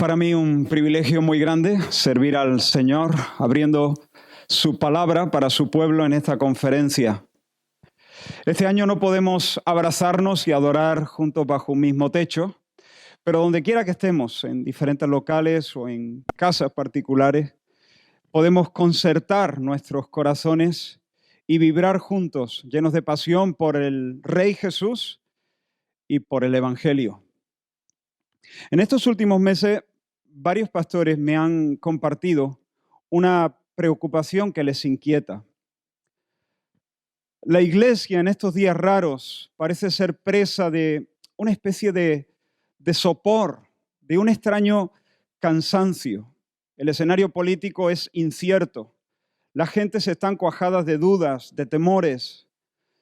para mí un privilegio muy grande servir al Señor abriendo su palabra para su pueblo en esta conferencia. Este año no podemos abrazarnos y adorar juntos bajo un mismo techo, pero donde quiera que estemos, en diferentes locales o en casas particulares, podemos concertar nuestros corazones y vibrar juntos, llenos de pasión por el Rey Jesús y por el Evangelio. En estos últimos meses, varios pastores me han compartido una preocupación que les inquieta. La iglesia en estos días raros parece ser presa de una especie de sopor, de un extraño cansancio. El escenario político es incierto. La gente se está cuajada de dudas, de temores.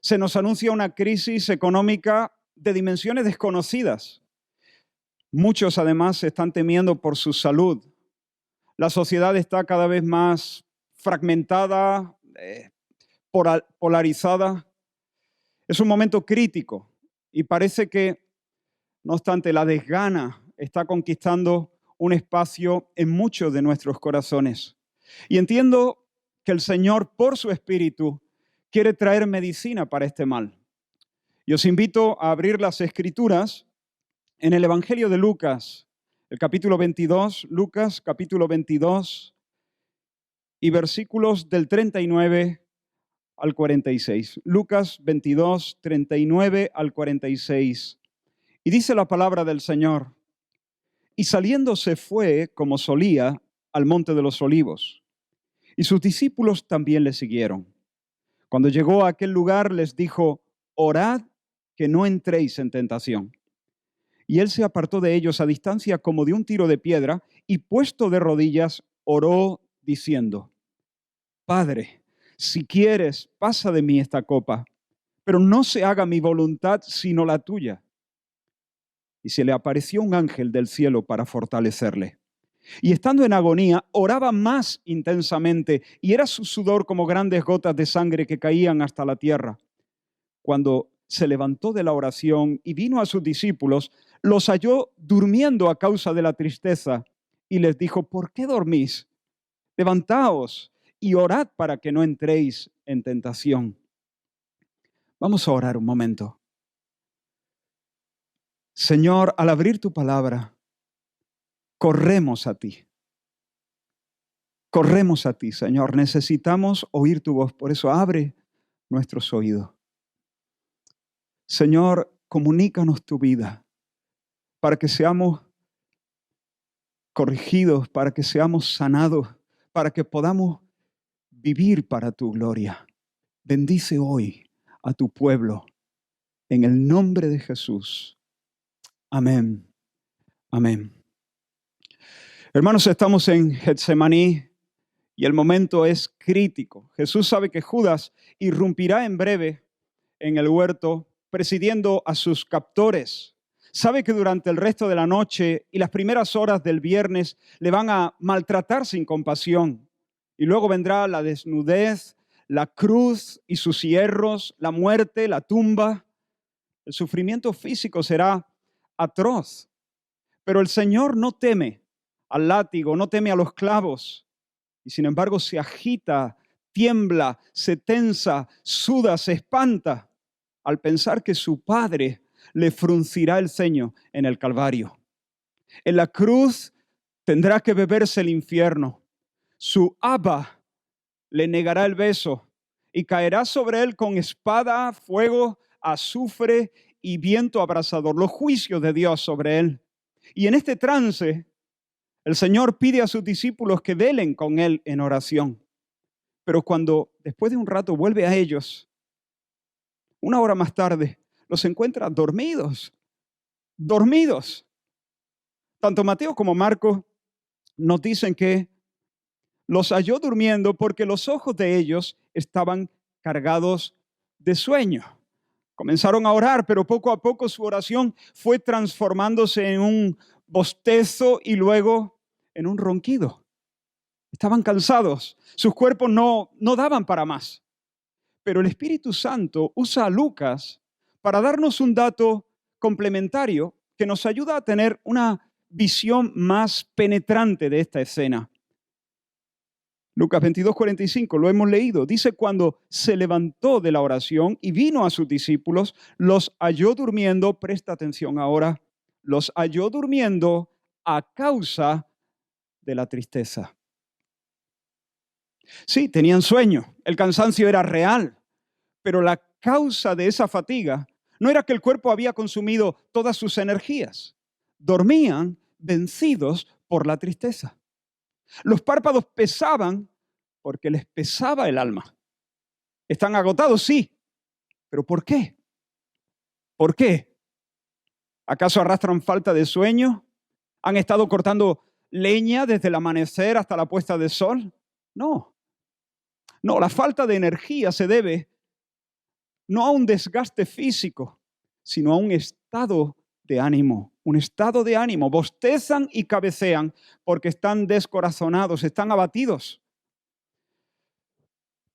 Se nos anuncia una crisis económica de dimensiones desconocidas. Muchos, además, están temiendo por su salud. La sociedad está cada vez más fragmentada, polarizada. Es un momento crítico y parece que, no obstante, la desgana está conquistando un espacio en muchos de nuestros corazones. Y entiendo que el Señor, por su Espíritu, quiere traer medicina para este mal. Y os invito a abrir las Escrituras en el Evangelio de Lucas, el capítulo 22, Lucas capítulo 22 y versículos del 39 al 46. Lucas 22, 39 al 46. Y dice la palabra del Señor: y saliendo se fue, como solía, al monte de los olivos. Y sus discípulos también le siguieron. Cuando llegó a aquel lugar les dijo: orad que no entréis en tentación. Y él se apartó de ellos a distancia como de un tiro de piedra, y puesto de rodillas, oró diciendo: Padre, si quieres, pasa de mí esta copa, pero no se haga mi voluntad sino la tuya. Y se le apareció un ángel del cielo para fortalecerle. Y estando en agonía, oraba más intensamente, y era su sudor como grandes gotas de sangre que caían hasta la tierra. Cuando se levantó de la oración y vino a sus discípulos, los halló durmiendo a causa de la tristeza, y les dijo: ¿por qué dormís? Levantaos y orad para que no entréis en tentación. Vamos a orar un momento. Señor, al abrir tu palabra, corremos a ti. Corremos a ti, Señor. Necesitamos oír tu voz, por eso abre nuestros oídos. Señor, comunícanos tu vida para que seamos corregidos, para que seamos sanados, para que podamos vivir para tu gloria. Bendice hoy a tu pueblo en el nombre de Jesús. Amén. Amén. Hermanos, estamos en Getsemaní y el momento es crítico. Jesús sabe que Judas irrumpirá en breve en el huerto presidiendo a sus captores. Sabe que durante el resto de la noche y las primeras horas del viernes le van a maltratar sin compasión. Y luego vendrá la desnudez, la cruz y sus hierros, la muerte, la tumba. El sufrimiento físico será atroz. Pero el Señor no teme al látigo, no teme a los clavos. Y sin embargo se agita, tiembla, se tensa, suda, se espanta al pensar que su Padre le fruncirá el ceño en el Calvario. En la cruz tendrá que beberse el infierno. Su Abba le negará el beso y caerá sobre él con espada, fuego, azufre y viento abrasador, los juicios de Dios sobre él. Y en este trance, el Señor pide a sus discípulos que velen con él en oración. Pero cuando después de un rato vuelve a ellos, una hora más tarde, los encuentra dormidos. Tanto Mateo como Marcos nos dicen que los halló durmiendo porque los ojos de ellos estaban cargados de sueño. Comenzaron a orar, pero poco a poco su oración fue transformándose en un bostezo y luego en un ronquido. Estaban cansados, sus cuerpos no daban para más. Pero el Espíritu Santo usa a Lucas para darnos un dato complementario que nos ayuda a tener una visión más penetrante de esta escena. Lucas 22:45, lo hemos leído. Dice, cuando se levantó de la oración y vino a sus discípulos, los halló durmiendo, presta atención ahora, los halló durmiendo a causa de la tristeza. Sí, tenían sueño, el cansancio era real, pero la causa de esa fatiga no era que el cuerpo había consumido todas sus energías. Dormían vencidos por la tristeza. Los párpados pesaban porque les pesaba el alma. ¿Están agotados? Sí. ¿Pero por qué? ¿Por qué? ¿Acaso arrastran falta de sueño? ¿Han estado cortando leña desde el amanecer hasta la puesta de sol? No. No, la falta de energía se debe no a un desgaste físico, sino a un estado de ánimo. Un estado de ánimo. Bostezan y cabecean porque están descorazonados, están abatidos.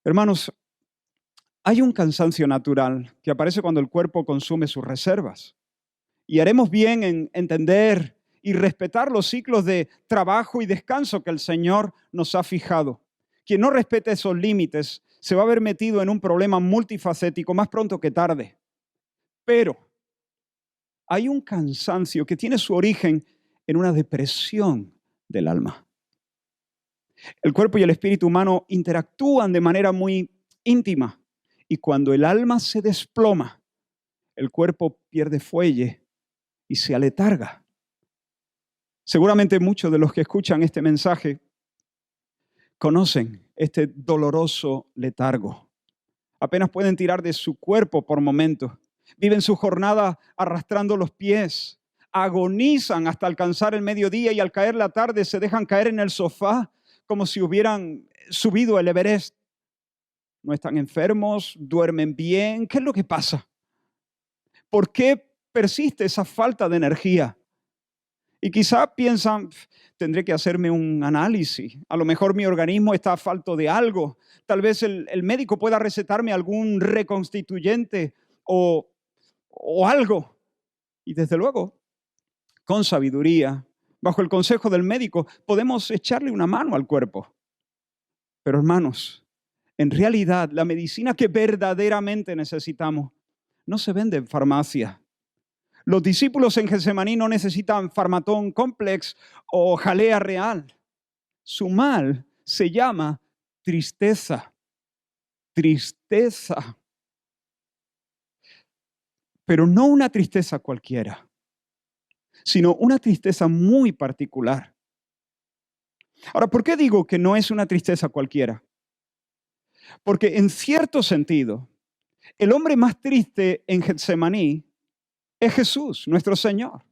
Hermanos, hay un cansancio natural que aparece cuando el cuerpo consume sus reservas. Y haremos bien en entender y respetar los ciclos de trabajo y descanso que el Señor nos ha fijado. Quien no respete esos límites se va a ver metido en un problema multifacético más pronto que tarde. Pero hay un cansancio que tiene su origen en una depresión del alma. El cuerpo y el espíritu humano interactúan de manera muy íntima y cuando el alma se desploma, el cuerpo pierde fuelle y se aletarga. Seguramente muchos de los que escuchan este mensaje conocen este doloroso letargo. Apenas pueden tirar de su cuerpo por momentos. Viven su jornada arrastrando los pies. Agonizan hasta alcanzar el mediodía y al caer la tarde se dejan caer en el sofá como si hubieran subido el Everest. No están enfermos, duermen bien. ¿Qué es lo que pasa? ¿Por qué persiste esa falta de energía? Y quizá piensan, tendré que hacerme un análisis. A lo mejor mi organismo está falto de algo. Tal vez el médico pueda recetarme algún reconstituyente o algo. Y desde luego, con sabiduría, bajo el consejo del médico, podemos echarle una mano al cuerpo. Pero hermanos, en realidad la medicina que verdaderamente necesitamos no se vende en farmacia. Los discípulos en Getsemaní no necesitan Farmatón Complex o jalea real. Su mal se llama tristeza. Tristeza. Pero no una tristeza cualquiera, sino una tristeza muy particular. Ahora, ¿por qué digo que no es una tristeza cualquiera? Porque en cierto sentido, el hombre más triste en Getsemaní es Jesús, nuestro Señor.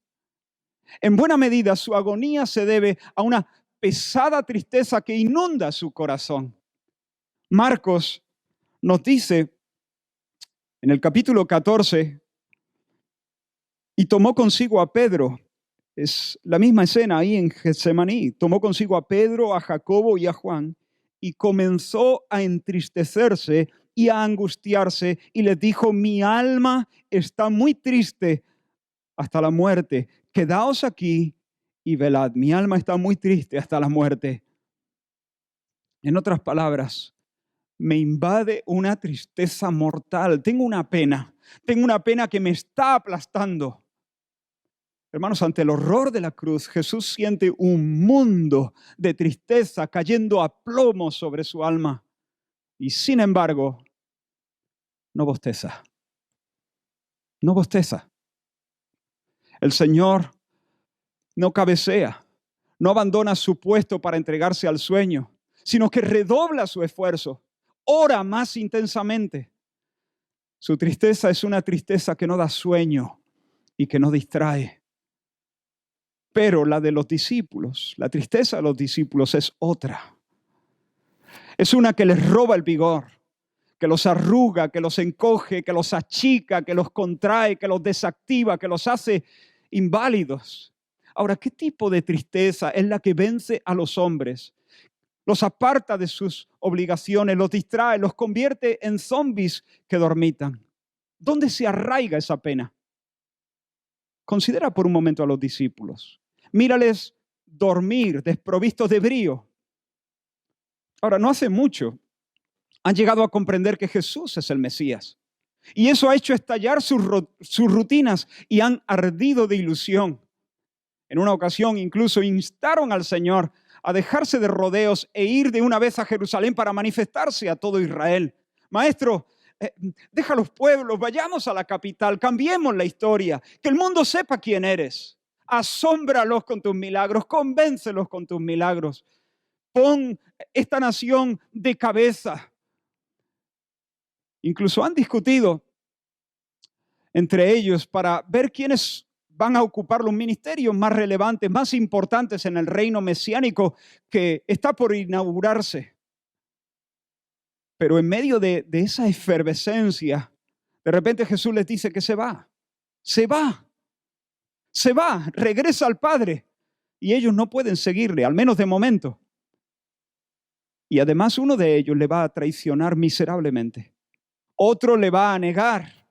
En buena medida, su agonía se debe a una pesada tristeza que inunda su corazón. Marcos nos dice en el capítulo 14, y tomó consigo a Pedro. Es la misma escena ahí en Getsemaní. Tomó consigo a Pedro, a Jacobo y a Juan y comenzó a entristecerse y a angustiarse y les dijo, mi alma está muy triste hasta la muerte. Quedaos aquí y velad. Mi alma está muy triste hasta la muerte. En otras palabras, me invade una tristeza mortal. Tengo una pena que me está aplastando. Hermanos, ante el horror de la cruz, Jesús siente un mundo de tristeza cayendo a plomo sobre su alma. Y sin embargo, no bosteza. No bosteza. El Señor no cabecea, no abandona su puesto para entregarse al sueño, sino que redobla su esfuerzo, ora más intensamente. Su tristeza es una tristeza que no da sueño y que no distrae. Pero la de los discípulos, la tristeza de los discípulos es otra. Es una que les roba el vigor, que los arruga, que los encoge, que los achica, que los contrae, que los desactiva, que los hace inválidos. Ahora, ¿qué tipo de tristeza es la que vence a los hombres? Los aparta de sus obligaciones, los distrae, los convierte en zombies que dormitan. ¿Dónde se arraiga esa pena? Considera por un momento a los discípulos. Mírales dormir, desprovistos de brío. Ahora, no hace mucho han llegado a comprender que Jesús es el Mesías. Y eso ha hecho estallar sus rutinas y han ardido de ilusión. En una ocasión incluso instaron al Señor a dejarse de rodeos e ir de una vez a Jerusalén para manifestarse a todo Israel. Maestro, deja los pueblos, vayamos a la capital, cambiemos la historia, que el mundo sepa quién eres. Asómbralos con tus milagros, convéncelos con tus milagros. Pon esta nación de cabeza. Incluso han discutido entre ellos para ver quiénes van a ocupar los ministerios más relevantes, más importantes en el reino mesiánico que está por inaugurarse. Pero en medio de esa efervescencia, de repente Jesús les dice que se va, regresa al Padre. Y ellos no pueden seguirle, al menos de momento. Y además uno de ellos le va a traicionar miserablemente. Otro le va a negar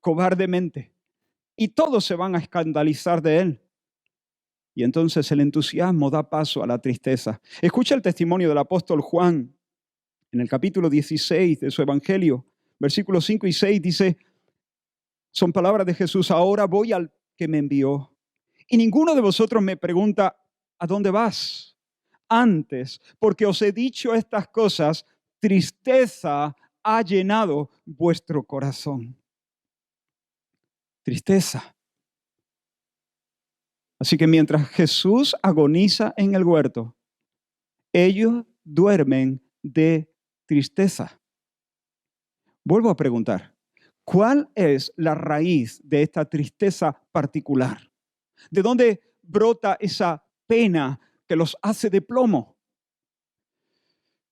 cobardemente. Y todos se van a escandalizar de él. Y entonces el entusiasmo da paso a la tristeza. Escucha el testimonio del apóstol Juan en el capítulo 16 de su evangelio. Versículos 5 y 6 dice, son palabras de Jesús, ahora voy al que me envió. Y ninguno de vosotros me pregunta, ¿a dónde vas? Antes, porque os he dicho estas cosas, tristeza ha llenado vuestro corazón. Tristeza. Así que mientras Jesús agoniza en el huerto, ellos duermen de tristeza. Vuelvo a preguntar, ¿cuál es la raíz de esta tristeza particular? ¿De dónde brota esa pena que los hace de plomo?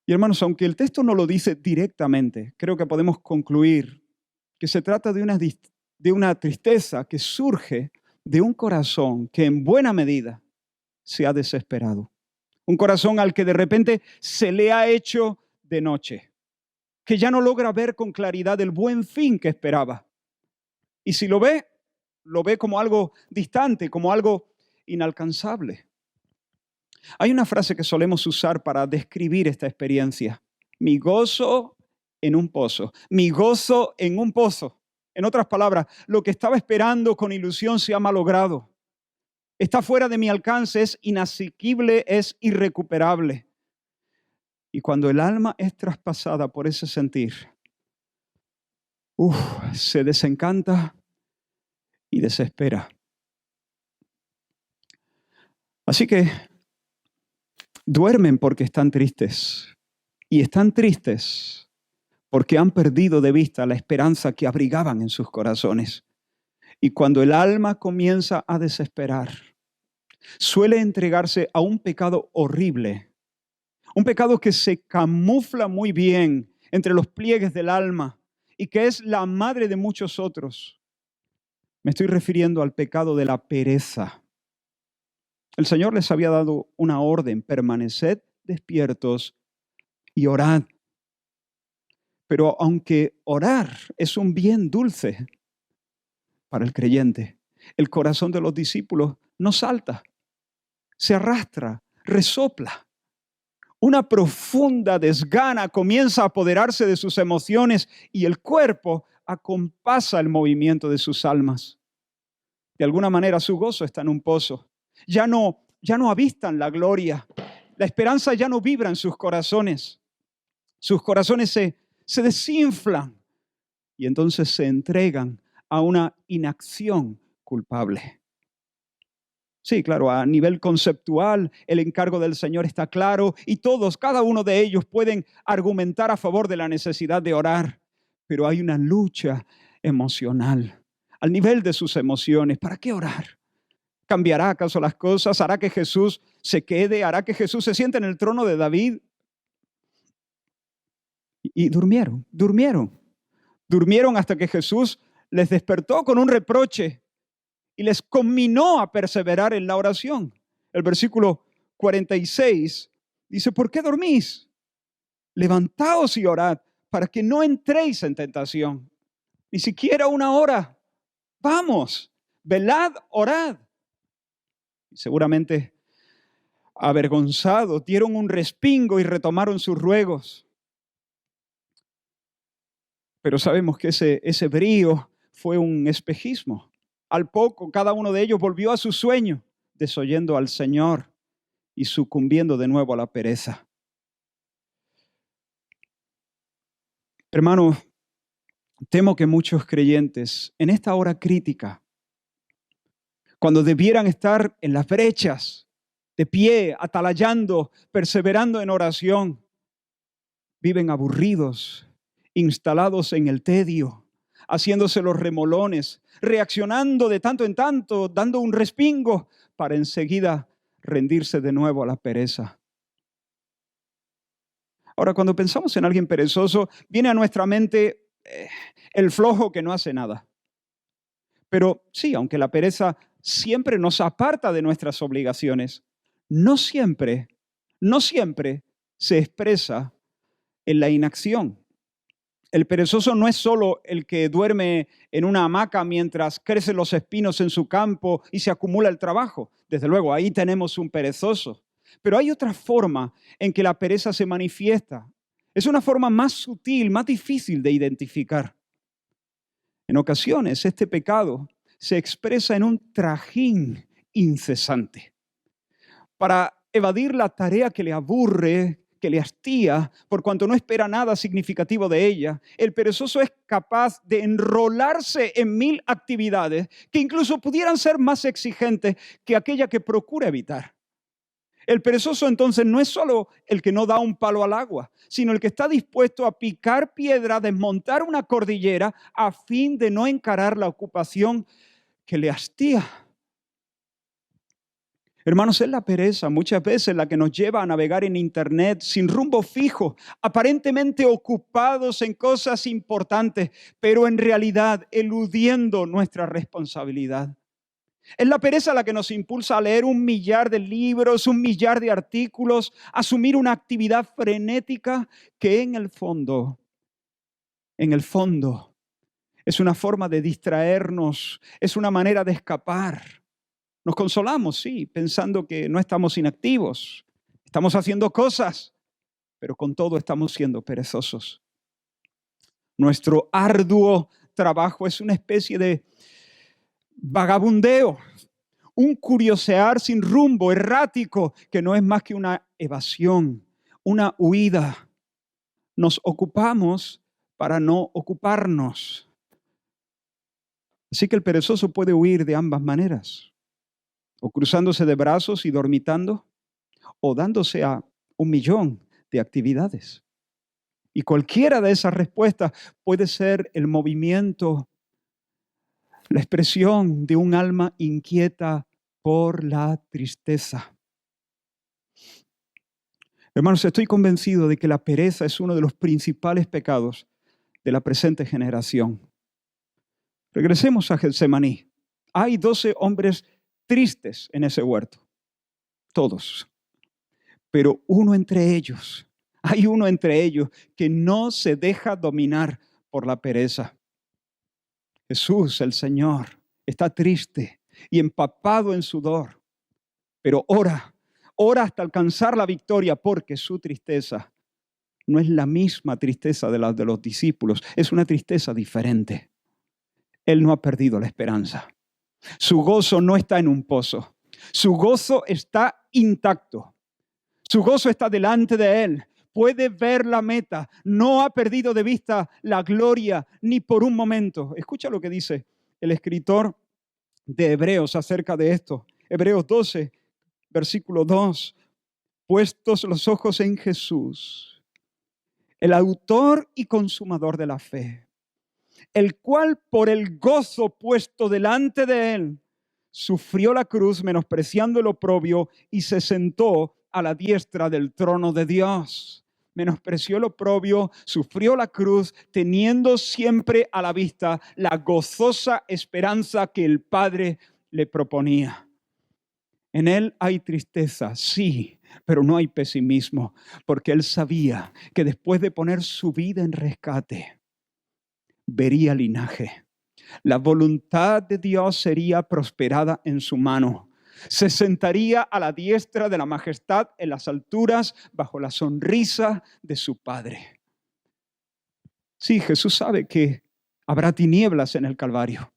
Y hermanos, aunque el texto no lo dice directamente, creo que podemos concluir que se trata de una tristeza que surge de un corazón que en buena medida se ha desesperado. Un corazón al que de repente se le ha hecho de noche, que ya no logra ver con claridad el buen fin que esperaba. Y si lo ve como algo distante, como algo inalcanzable. Hay una frase que solemos usar para describir esta experiencia. Mi gozo en un pozo. Mi gozo en un pozo. En otras palabras, lo que estaba esperando con ilusión se ha malogrado. Está fuera de mi alcance, es inasequible, es irrecuperable. Y cuando el alma es traspasada por ese sentir, se desencanta y desespera. Así que duermen porque están tristes. Y están tristes porque han perdido de vista la esperanza que abrigaban en sus corazones. Y cuando el alma comienza a desesperar, suele entregarse a un pecado horrible, un pecado que se camufla muy bien entre los pliegues del alma y que es la madre de muchos otros. Me estoy refiriendo al pecado de la pereza. El Señor les había dado una orden, permaneced despiertos y orad. Pero aunque orar es un bien dulce para el creyente, el corazón de los discípulos no salta, se arrastra, resopla. Una profunda desgana comienza a apoderarse de sus emociones y el cuerpo acompasa el movimiento de sus almas. De alguna manera su gozo está en un pozo. Ya no avistan la gloria. La esperanza ya no vibra en sus corazones. Sus corazones se desinflan y entonces se entregan a una inacción culpable. Sí, claro, a nivel conceptual el encargo del Señor está claro y todos, cada uno de ellos pueden argumentar a favor de la necesidad de orar, pero hay una lucha emocional al nivel de sus emociones. ¿Para qué orar? ¿Cambiará acaso las cosas? ¿Hará que Jesús se quede? ¿Hará que Jesús se siente en el trono de David? Y durmieron hasta que Jesús les despertó con un reproche y les conminó a perseverar en la oración. El versículo 46 dice, ¿por qué dormís? Levantaos y orad para que no entréis en tentación. Ni siquiera una hora. Vamos, velad, orad. Seguramente avergonzados, dieron un respingo y retomaron sus ruegos. Pero sabemos que ese brío fue un espejismo. Al poco, cada uno de ellos volvió a su sueño, desoyendo al Señor y sucumbiendo de nuevo a la pereza. Hermano, temo que muchos creyentes en esta hora crítica, cuando debieran estar en las brechas, de pie, atalayando, perseverando en oración, viven aburridos, instalados en el tedio, haciéndose los remolones, reaccionando de tanto en tanto, dando un respingo para enseguida rendirse de nuevo a la pereza. Ahora, cuando pensamos en alguien perezoso, viene a nuestra mente el flojo que no hace nada. Pero sí, aunque la pereza siempre nos aparta de nuestras obligaciones, no siempre se expresa en la inacción. El perezoso no es solo el que duerme en una hamaca mientras crecen los espinos en su campo y se acumula el trabajo. Desde luego, ahí tenemos un perezoso. Pero hay otra forma en que la pereza se manifiesta. Es una forma más sutil, más difícil de identificar. En ocasiones, este pecado se expresa en un trajín incesante. Para evadir la tarea que le aburre, que le hastía, por cuanto no espera nada significativo de ella, el perezoso es capaz de enrolarse en 1000 actividades que incluso pudieran ser más exigentes que aquella que procura evitar. El perezoso entonces no es solo el que no da un palo al agua, sino el que está dispuesto a picar piedra, desmontar una cordillera a fin de no encarar la ocupación que le hastía. Hermanos, es la pereza muchas veces la que nos lleva a navegar en internet sin rumbo fijo, aparentemente ocupados en cosas importantes, pero en realidad eludiendo nuestra responsabilidad. Es la pereza la que nos impulsa a leer 1.000.000 de libros, 1.000.000 de artículos, asumir una actividad frenética que en el fondo, es una forma de distraernos, es una manera de escapar. Nos consolamos, sí, pensando que no estamos inactivos, estamos haciendo cosas, pero con todo estamos siendo perezosos. Nuestro arduo trabajo es una especie de vagabundeo, un curiosear sin rumbo, errático, que no es más que una evasión, una huida. Nos ocupamos para no ocuparnos. Así que el perezoso puede huir de ambas maneras, o cruzándose de brazos y dormitando, o dándose a 1.000.000 de actividades. Y cualquiera de esas respuestas puede ser el movimiento, la expresión de un alma inquieta por la tristeza. Hermanos, estoy convencido de que la pereza es uno de los principales pecados de la presente generación. Regresemos a Getsemaní. Hay 12 hombres tristes en ese huerto, todos. Pero hay uno entre ellos que no se deja dominar por la pereza. Jesús, el Señor, está triste y empapado en sudor, pero ora hasta alcanzar la victoria, porque su tristeza no es la misma tristeza de la de los discípulos, es una tristeza diferente. Él no ha perdido la esperanza. Su gozo no está en un pozo, su gozo está intacto. Su gozo está delante de él. Puede ver la meta. No ha perdido de vista la gloria ni por un momento. Escucha lo que dice el escritor de Hebreos acerca de esto. Hebreos 12, versículo 2. Puestos los ojos en Jesús, el autor y consumador de la fe, el cual por el gozo puesto delante de él, sufrió la cruz menospreciando el oprobio y se sentó a la diestra del trono de Dios. Menospreció el oprobio, sufrió la cruz, teniendo siempre a la vista la gozosa esperanza que el Padre le proponía. En él hay tristeza, sí, pero no hay pesimismo, porque él sabía que después de poner su vida en rescate, vería linaje. La voluntad de Dios sería prosperada en su mano. Se sentaría a la diestra de la majestad en las alturas bajo la sonrisa de su Padre. Sí, Jesús sabe que habrá tinieblas en el Calvario,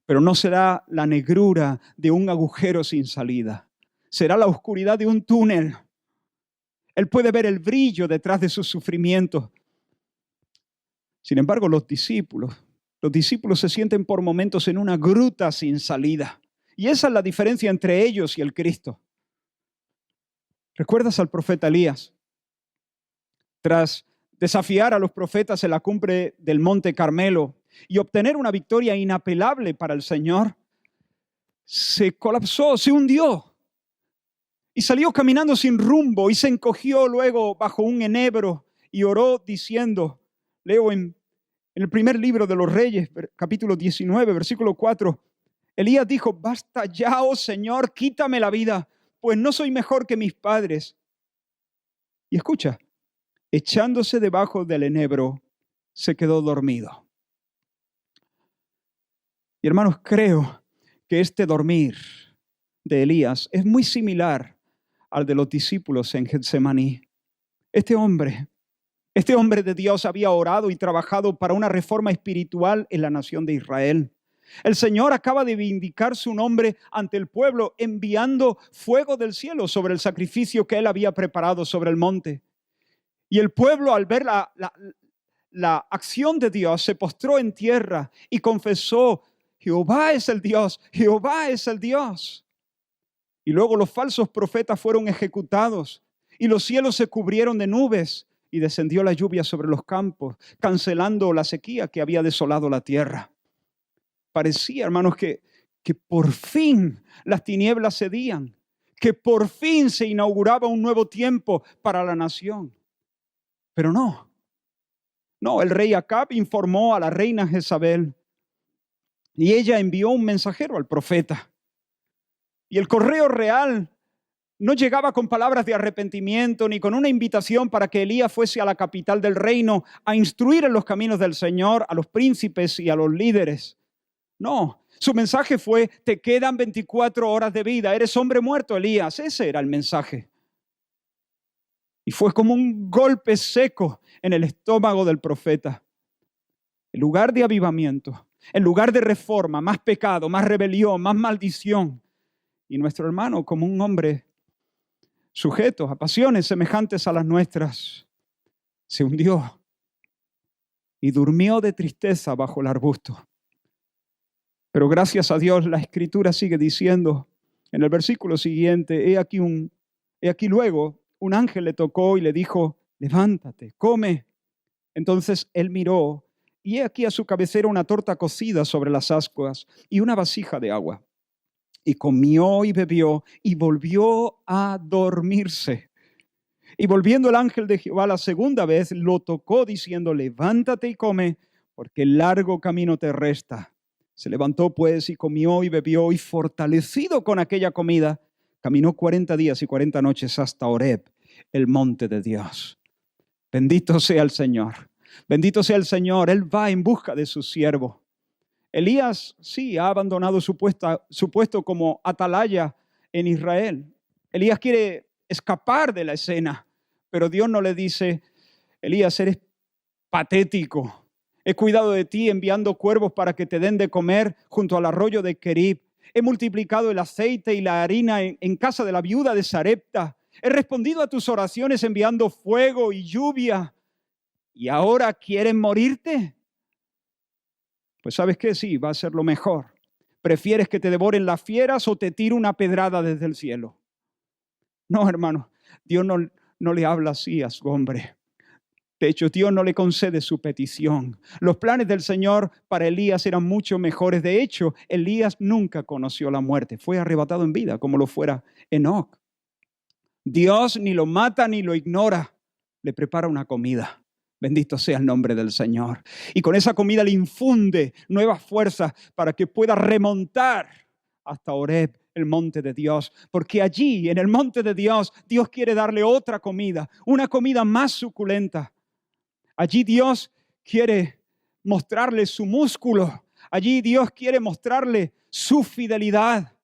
pero no será la negrura de un agujero sin salida. Será la oscuridad de un túnel. Él puede ver el brillo detrás de sus sufrimientos. Sin embargo, los discípulos se sienten por momentos en una gruta sin salida. Y esa es la diferencia entre ellos y el Cristo. ¿Recuerdas al profeta Elías? Tras desafiar a los profetas en la cumbre del Monte Carmelo y obtener una victoria inapelable para el Señor, se colapsó, se hundió y salió caminando sin rumbo y se encogió luego bajo un enebro y oró diciendo, leo en el primer libro de los Reyes, capítulo 19, versículo 4, Elías dijo, basta ya, oh Señor, quítame la vida, pues no soy mejor que mis padres. Y escucha, echándose debajo del enebro, se quedó dormido. Y hermanos, creo que este dormir de Elías es muy similar al de los discípulos en Getsemaní. Este hombre de Dios había orado y trabajado para una reforma espiritual en la nación de Israel. El Señor acaba de vindicar su nombre ante el pueblo, enviando fuego del cielo sobre el sacrificio que él había preparado sobre el monte. Y el pueblo, al ver la acción de Dios, se postró en tierra y confesó, Jehová es el Dios, Jehová es el Dios. Y luego los falsos profetas fueron ejecutados y los cielos se cubrieron de nubes y descendió la lluvia sobre los campos, cancelando la sequía que había desolado la tierra. Parecía, hermanos, que por fin las tinieblas cedían, que por fin se inauguraba un nuevo tiempo para la nación. Pero no, el rey Acab informó a la reina Jezabel y ella envió un mensajero al profeta. Y el correo real no llegaba con palabras de arrepentimiento ni con una invitación para que Elías fuese a la capital del reino a instruir en los caminos del Señor a los príncipes y a los líderes. No, su mensaje fue, te quedan 24 horas de vida, eres hombre muerto, Elías. Ese era el mensaje. Y fue como un golpe seco en el estómago del profeta. En lugar de avivamiento, en lugar de reforma, más pecado, más rebelión, más maldición. Y nuestro hermano, como un hombre sujeto a pasiones semejantes a las nuestras, se hundió y durmió de tristeza bajo el arbusto. Pero gracias a Dios, la Escritura sigue diciendo en el versículo siguiente, he aquí luego un ángel le tocó y le dijo, levántate, come. Entonces él miró y he aquí a su cabecera una torta cocida sobre las ascuas y una vasija de agua. Y comió y bebió y volvió a dormirse. Y volviendo el ángel de Jehová la segunda vez, lo tocó diciendo, levántate y come, porque largo camino te resta. Se levantó pues y comió y bebió y fortalecido con aquella comida, caminó 40 días y 40 noches hasta Horeb, el monte de Dios. Bendito sea el Señor. Bendito sea el Señor. Él va en busca de su siervo. Elías sí ha abandonado su puesto como atalaya en Israel. Elías quiere escapar de la escena, pero Dios no le dice, Elías, eres patético. He cuidado de ti enviando cuervos para que te den de comer junto al arroyo de Querib. He multiplicado el aceite y la harina en casa de la viuda de Sarepta. He respondido a tus oraciones enviando fuego y lluvia. ¿Y ahora quieres morirte? Pues ¿sabes qué? Sí, va a ser lo mejor. ¿Prefieres que te devoren las fieras o te tire una pedrada desde el cielo? No, hermano, Dios no le habla así a su hombre. De hecho, Dios no le concede su petición. Los planes del Señor para Elías eran mucho mejores. De hecho, Elías nunca conoció la muerte. Fue arrebatado en vida, como lo fuera Enoc. Dios ni lo mata ni lo ignora. Le prepara una comida. Bendito sea el nombre del Señor. Y con esa comida le infunde nuevas fuerzas para que pueda remontar hasta Horeb, el monte de Dios. Porque allí, en el monte de Dios, Dios quiere darle otra comida, una comida más suculenta. Allí Dios quiere mostrarle su músculo. Allí Dios quiere mostrarle su fidelidad.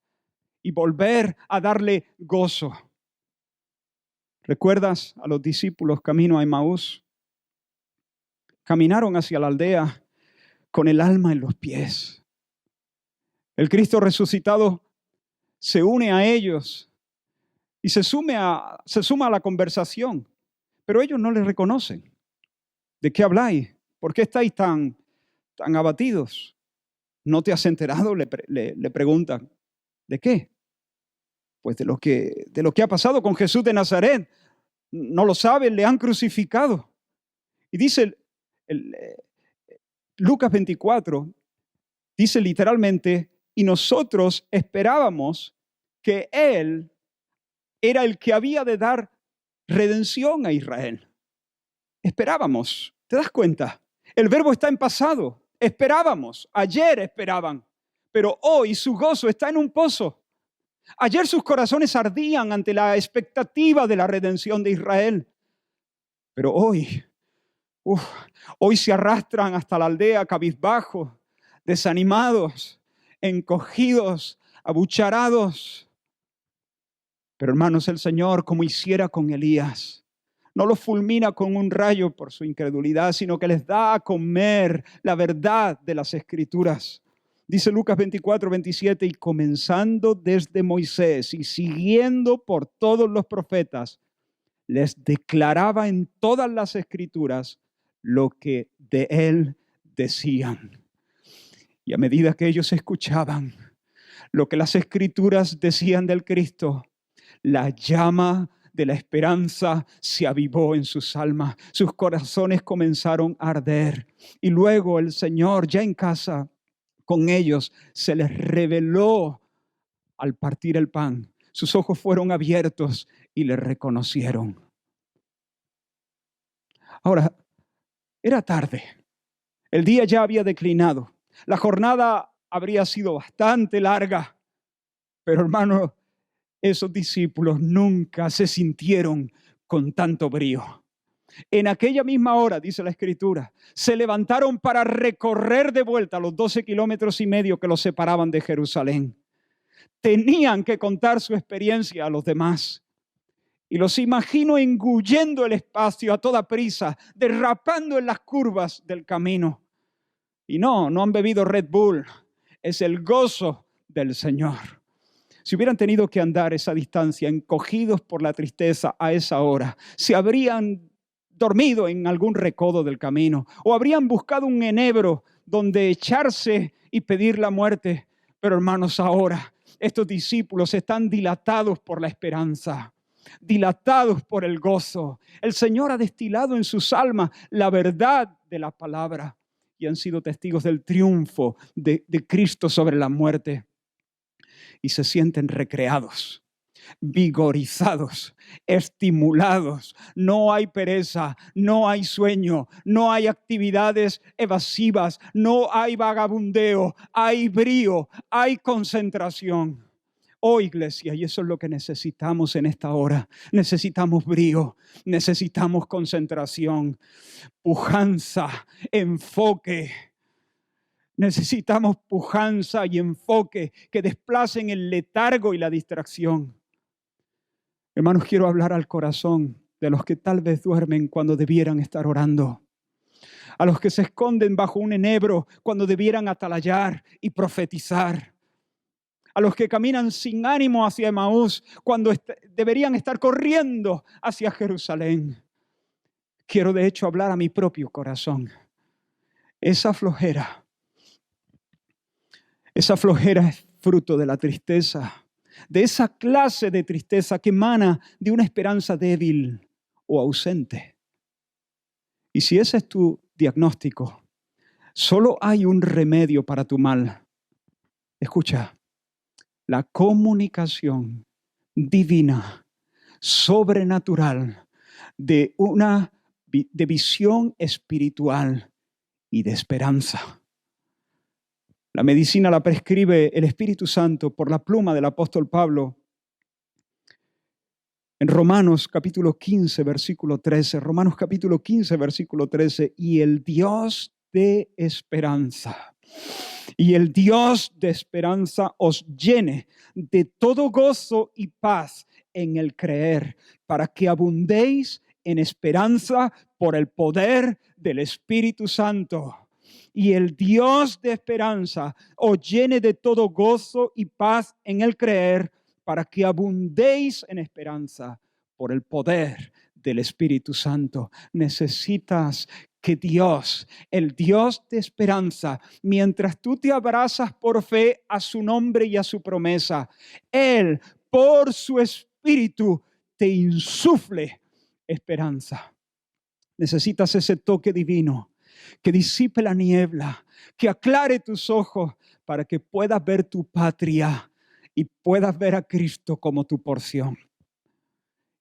y volver a darle gozo. ¿Recuerdas a los discípulos camino a Emaús? Caminaron hacia la aldea con el alma en los pies. El Cristo resucitado se une a ellos y se suma a la conversación, pero ellos no le reconocen. ¿De qué habláis? ¿Por qué estáis tan abatidos? ¿No te has enterado? Le preguntan. ¿De qué? Pues de lo que ha pasado con Jesús de Nazaret. No lo saben, le han crucificado. Y dice Lucas 24, dice literalmente, y nosotros esperábamos que Él era el que había de dar redención a Israel. Esperábamos, ¿te das cuenta? El verbo está en pasado. Esperábamos, ayer esperaban, pero hoy su gozo está en un pozo. Ayer sus corazones ardían ante la expectativa de la redención de Israel, pero hoy se arrastran hasta la aldea cabizbajos, desanimados, encogidos, abucharados. Pero hermanos, el Señor, como hiciera con Elías, no los fulmina con un rayo por su incredulidad, sino que les da a comer la verdad de las Escrituras. Dice Lucas 24, 27, y comenzando desde Moisés y siguiendo por todos los profetas, les declaraba en todas las Escrituras lo que de él decían. Y a medida que ellos escuchaban lo que las Escrituras decían del Cristo, la llama de la esperanza se avivó en sus almas. Sus corazones comenzaron a arder. Y luego el Señor, ya en casa con ellos, se les reveló al partir el pan. Sus ojos fueron abiertos y le reconocieron. Ahora, era tarde. El día ya había declinado. La jornada habría sido bastante larga. Pero hermano, esos discípulos nunca se sintieron con tanto brío. En aquella misma hora, dice la Escritura, se levantaron para recorrer de vuelta los 12,5 kilómetros que los separaban de Jerusalén. Tenían que contar su experiencia a los demás. Y los imagino engullendo el espacio a toda prisa, derrapando en las curvas del camino. Y no han bebido Red Bull. Es el gozo del Señor. Si hubieran tenido que andar esa distancia encogidos por la tristeza a esa hora, se habrían dormido en algún recodo del camino o habrían buscado un enebro donde echarse y pedir la muerte. Pero hermanos, ahora estos discípulos están dilatados por la esperanza, dilatados por el gozo. El Señor ha destilado en sus almas la verdad de la palabra y han sido testigos del triunfo de Cristo sobre la muerte. Y se sienten recreados, vigorizados, estimulados. No hay pereza, no hay sueño, no hay actividades evasivas, no hay vagabundeo, hay brío, hay concentración. Oh, iglesia, y eso es lo que necesitamos en esta hora. Necesitamos brío, necesitamos concentración, pujanza, enfoque. Necesitamos pujanza y enfoque que desplacen el letargo y la distracción. Hermanos, quiero hablar al corazón de los que tal vez duermen cuando debieran estar orando. A los que se esconden bajo un enebro cuando debieran atalayar y profetizar. A los que caminan sin ánimo hacia Emaús cuando deberían estar corriendo hacia Jerusalén. Quiero de hecho hablar a mi propio corazón. Esa flojera es fruto de la tristeza, de esa clase de tristeza que emana de una esperanza débil o ausente. Y si ese es tu diagnóstico, solo hay un remedio para tu mal. Escucha, la comunicación divina, sobrenatural, de visión espiritual y de esperanza. La medicina la prescribe el Espíritu Santo por la pluma del apóstol Pablo. En Romanos capítulo 15, versículo 13. Romanos capítulo 15, versículo 13. Y el Dios de esperanza Y el Dios de esperanza os llene de todo gozo y paz en el creer, para que abundéis en esperanza por el poder del Espíritu Santo. Y el Dios de esperanza os llene de todo gozo y paz en el creer, para que abundéis en esperanza por el poder del Espíritu Santo. Necesitas que Dios, el Dios de esperanza, mientras tú te abrazas por fe a su nombre y a su promesa, Él, por su Espíritu, te insufle esperanza. Necesitas ese toque divino que disipe la niebla, que aclare tus ojos para que puedas ver tu patria y puedas ver a Cristo como tu porción.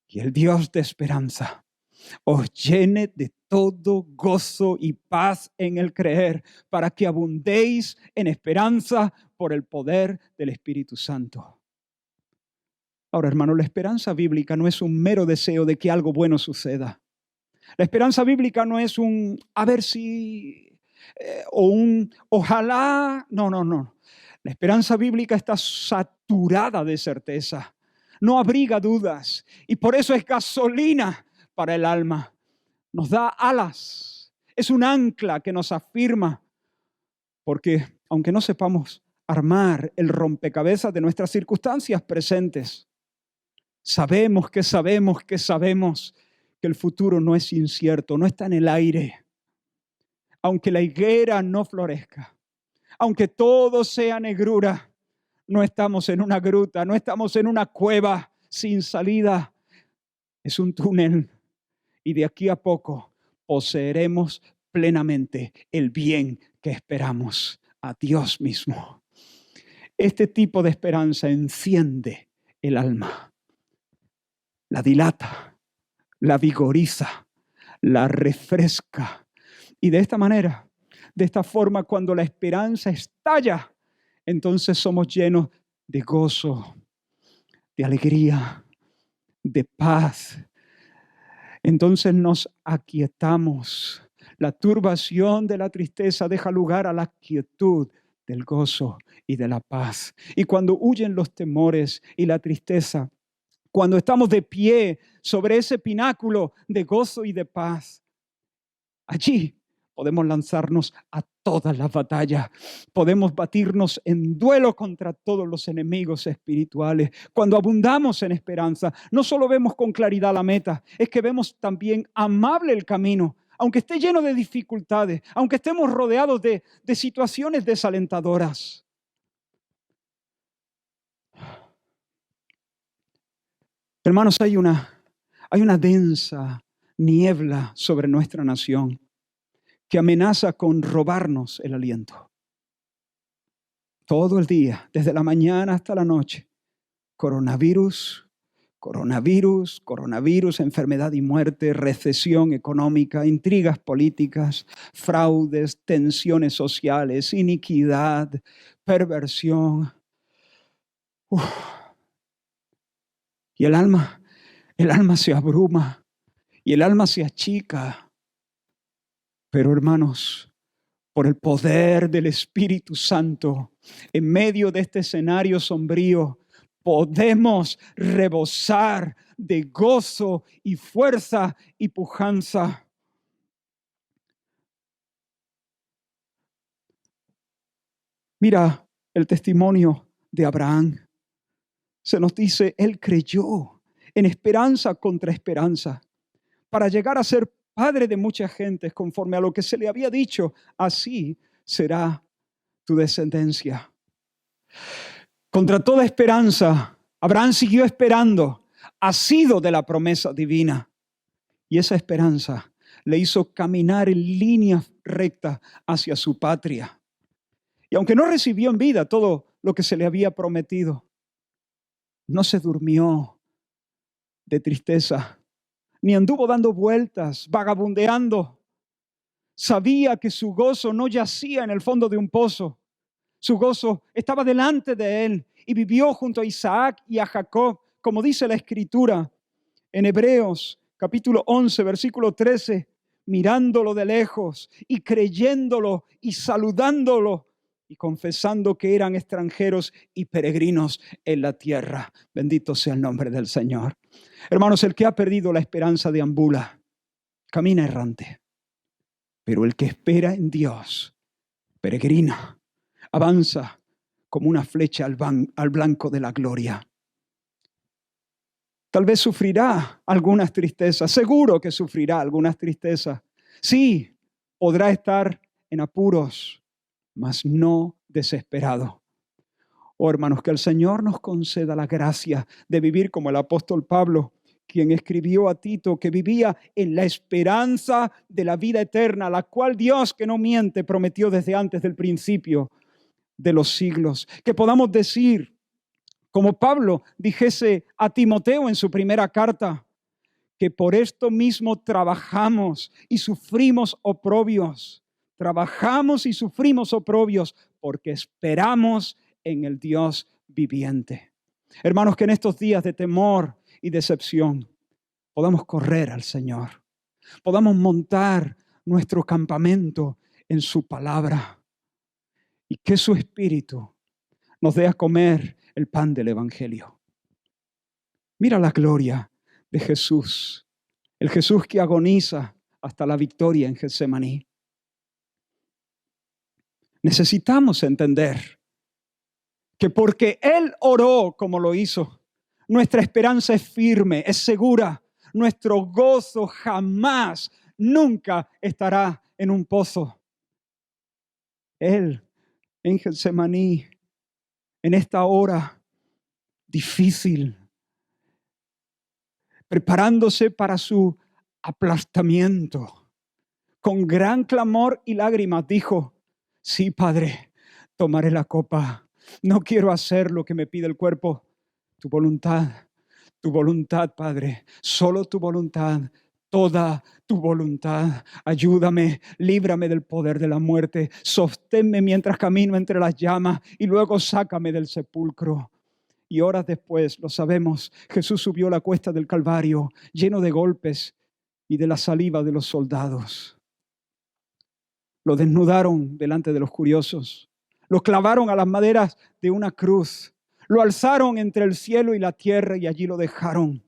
Y el Dios de esperanza os llene de todo gozo y paz en el creer, para que abundéis en esperanza por el poder del Espíritu Santo. Ahora, hermano, la esperanza bíblica no es un mero deseo de que algo bueno suceda. La esperanza bíblica no es un a ver si o un ojalá. No. La esperanza bíblica está saturada de certeza. No abriga dudas y por eso es gasolina para el alma. Nos da alas. Es un ancla que nos afirma, porque aunque no sepamos armar el rompecabezas de nuestras circunstancias presentes, sabemos que el futuro no es incierto, no está en el aire. Aunque la higuera no florezca, aunque todo sea negrura, no estamos en una gruta, no estamos en una cueva sin salida. Es un túnel y de aquí a poco poseeremos plenamente el bien que esperamos, a Dios mismo. Este tipo de esperanza enciende el alma, la dilata, la vigoriza, la refresca. Y de esta manera, de esta forma, cuando la esperanza estalla, entonces somos llenos de gozo, de alegría, de paz. Entonces nos aquietamos. La turbación de la tristeza deja lugar a la quietud del gozo y de la paz. Y cuando huyen los temores y la tristeza, cuando estamos de pie sobre ese pináculo de gozo y de paz, allí podemos lanzarnos a todas las batallas. Podemos batirnos en duelo contra todos los enemigos espirituales. Cuando abundamos en esperanza, no solo vemos con claridad la meta, es que vemos también amable el camino, aunque esté lleno de dificultades, aunque estemos rodeados de situaciones desalentadoras. Hermanos, hay una densa niebla sobre nuestra nación que amenaza con robarnos el aliento. Todo el día, desde la mañana hasta la noche, coronavirus, enfermedad y muerte, recesión económica, intrigas políticas, fraudes, tensiones sociales, iniquidad, perversión. Y el alma se abruma y el alma se achica. Pero hermanos, por el poder del Espíritu Santo, en medio de este escenario sombrío, podemos rebosar de gozo y fuerza y pujanza. Mira el testimonio de Abraham. Se nos dice, él creyó en esperanza contra esperanza para llegar a ser padre de muchas gentes, conforme a lo que se le había dicho, así será tu descendencia. Contra toda esperanza, Abraham siguió esperando, asido de la promesa divina. Y esa esperanza le hizo caminar en línea recta hacia su patria. Y aunque no recibió en vida todo lo que se le había prometido, no se durmió de tristeza, ni anduvo dando vueltas, vagabundeando. Sabía que su gozo no yacía en el fondo de un pozo. Su gozo estaba delante de él y vivió junto a Isaac y a Jacob, como dice la Escritura en Hebreos capítulo 11, versículo 13, mirándolo de lejos y creyéndolo y saludándolo y confesando que eran extranjeros y peregrinos en la tierra. Bendito sea el nombre del Señor. Hermanos, el que ha perdido la esperanza deambula, camina errante. Pero el que espera en Dios, peregrina, avanza como una flecha al blanco de la gloria. Tal vez sufrirá algunas tristezas, seguro que sufrirá algunas tristezas. Sí, podrá estar en apuros, mas no desesperado. Oh, hermanos, que el Señor nos conceda la gracia de vivir como el apóstol Pablo, quien escribió a Tito que vivía en la esperanza de la vida eterna, la cual Dios, que no miente, prometió desde antes del principio de los siglos. Que podamos decir, como Pablo dijese a Timoteo en su primera carta, que por esto mismo trabajamos y sufrimos oprobios. Trabajamos y sufrimos oprobios porque esperamos en el Dios viviente. Hermanos, que en estos días de temor y decepción podamos correr al Señor. Podamos montar nuestro campamento en su palabra. Y que su Espíritu nos dé a comer el pan del Evangelio. Mira la gloria de Jesús, el Jesús que agoniza hasta la victoria en Getsemaní. Necesitamos entender que porque Él oró como lo hizo, nuestra esperanza es firme, es segura. Nuestro gozo jamás, nunca estará en un pozo. Él en Getsemaní, en esta hora difícil, preparándose para su aplastamiento, con gran clamor y lágrimas dijo: sí, Padre, tomaré la copa. No quiero hacer lo que me pide el cuerpo. Tu voluntad, Padre, solo tu voluntad, toda tu voluntad. Ayúdame, líbrame del poder de la muerte, sosténme mientras camino entre las llamas y luego sácame del sepulcro. Y horas después, lo sabemos, Jesús subió la cuesta del Calvario lleno de golpes y de la saliva de los soldados. Lo desnudaron delante de los curiosos, lo clavaron a las maderas de una cruz, lo alzaron entre el cielo y la tierra y allí lo dejaron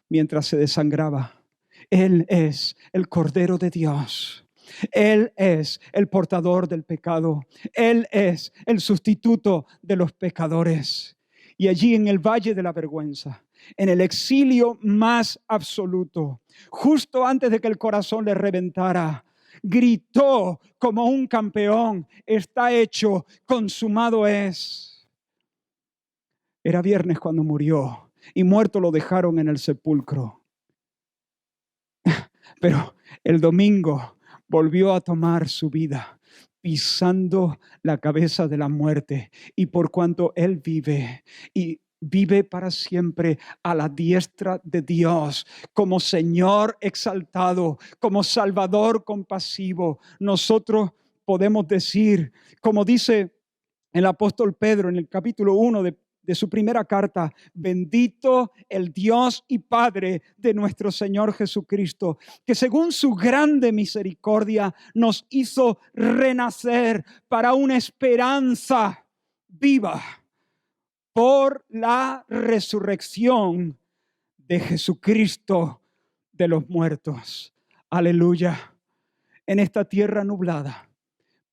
mientras se desangraba. Él es el Cordero de Dios. Él es el portador del pecado. Él es el sustituto de los pecadores. Y allí en el valle de la vergüenza, en el exilio más absoluto, justo antes de que el corazón le reventara, gritó como un campeón: está hecho, consumado es. Era viernes cuando murió y muerto lo dejaron en el sepulcro. Pero el domingo volvió a tomar su vida, pisando la cabeza de la muerte. Y por cuanto Él vive y vive para siempre a la diestra de Dios, como Señor exaltado, como Salvador compasivo, nosotros podemos decir, como dice el apóstol Pedro en el capítulo 1 de su primera carta: bendito el Dios y Padre de nuestro Señor Jesucristo, que según su grande misericordia nos hizo renacer para una esperanza viva por la resurrección de Jesucristo de los muertos. Aleluya. En esta tierra nublada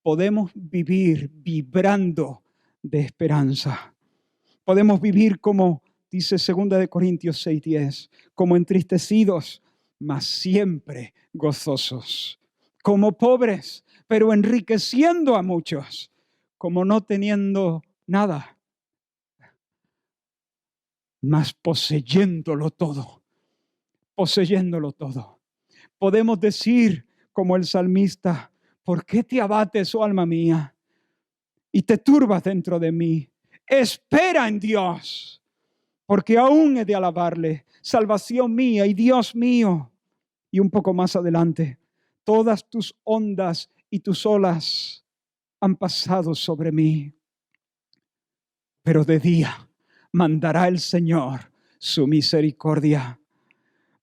podemos vivir vibrando de esperanza. Podemos vivir como dice 2 Corintios 6:10, como entristecidos, mas siempre gozosos, como pobres, pero enriqueciendo a muchos, como no teniendo nada, mas poseyéndolo todo, poseyéndolo todo. Podemos decir como el salmista: ¿por qué te abates, oh alma mía, y te turbas dentro de mí? Espera en Dios, porque aún he de alabarle, salvación mía y Dios mío. Y un poco más adelante: todas tus ondas y tus olas han pasado sobre mí, pero de día mandará el Señor su misericordia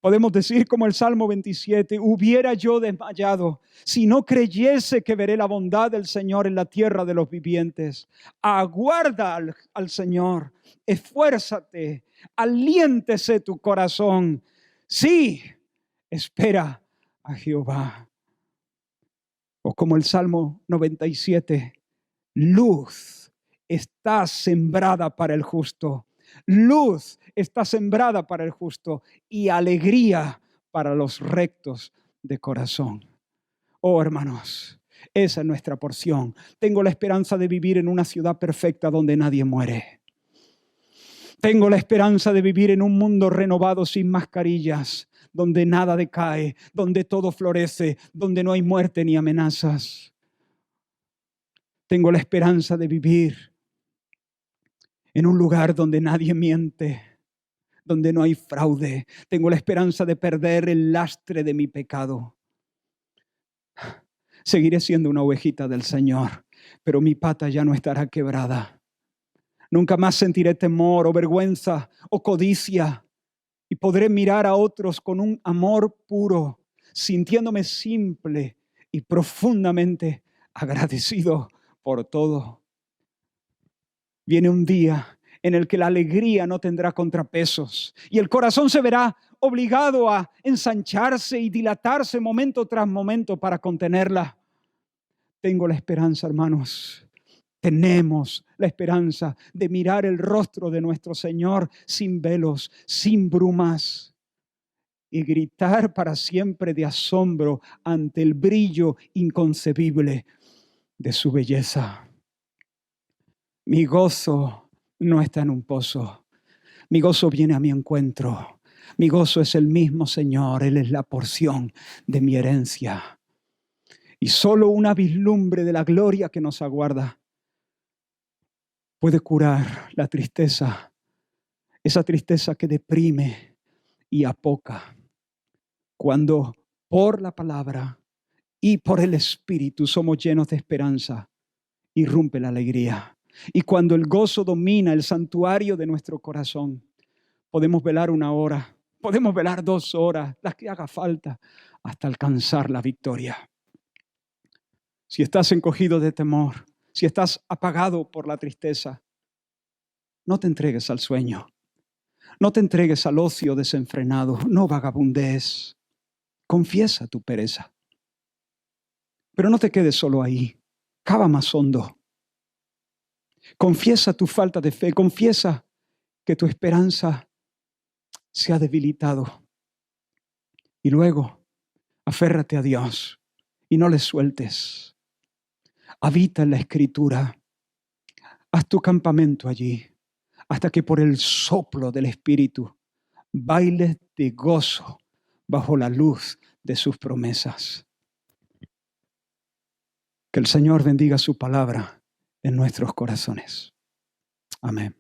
Podemos decir como el Salmo 27, hubiera yo desmayado si no creyese que veré la bondad del Señor en la tierra de los vivientes. Aguarda al Señor, esfuérzate, aliéntese tu corazón. Sí, espera a Jehová. O como el Salmo 97, luz está sembrada para el justo. Luz está sembrada para el justo y alegría para los rectos de corazón. Oh, hermanos, esa es nuestra porción. Tengo la esperanza de vivir en una ciudad perfecta donde nadie muere. Tengo la esperanza de vivir en un mundo renovado sin mascarillas, donde nada decae, donde todo florece, donde no hay muerte ni amenazas. Tengo la esperanza de vivir en un lugar donde nadie miente, donde no hay fraude. Tengo la esperanza de perder el lastre de mi pecado. Seguiré siendo una ovejita del Señor, pero mi pata ya no estará quebrada. Nunca más sentiré temor o vergüenza o codicia y podré mirar a otros con un amor puro, sintiéndome simple y profundamente agradecido por todo. Viene un día en el que la alegría no tendrá contrapesos y el corazón se verá obligado a ensancharse y dilatarse momento tras momento para contenerla. Tengo la esperanza, hermanos. Tenemos la esperanza de mirar el rostro de nuestro Señor sin velos, sin brumas y gritar para siempre de asombro ante el brillo inconcebible de su belleza. Mi gozo no está en un pozo. Mi gozo viene a mi encuentro. Mi gozo es el mismo Señor. Él es la porción de mi herencia. Y solo una vislumbre de la gloria que nos aguarda puede curar la tristeza. Esa tristeza que deprime y apoca. Cuando por la palabra y por el Espíritu somos llenos de esperanza, irrumpe la alegría. Y cuando el gozo domina el santuario de nuestro corazón, podemos velar 1 hora, podemos velar 2 horas, las que haga falta, hasta alcanzar la victoria. Si estás encogido de temor, si estás apagado por la tristeza, no te entregues al sueño, no te entregues al ocio desenfrenado, no vagabundees, confiesa tu pereza. Pero no te quedes solo ahí, cava más hondo. Confiesa tu falta de fe, confiesa que tu esperanza se ha debilitado. Y luego, aférrate a Dios y no le sueltes. Habita en la Escritura. Haz tu campamento allí hasta que por el soplo del Espíritu bailes de gozo bajo la luz de sus promesas. Que el Señor bendiga su palabra en nuestros corazones. Amén.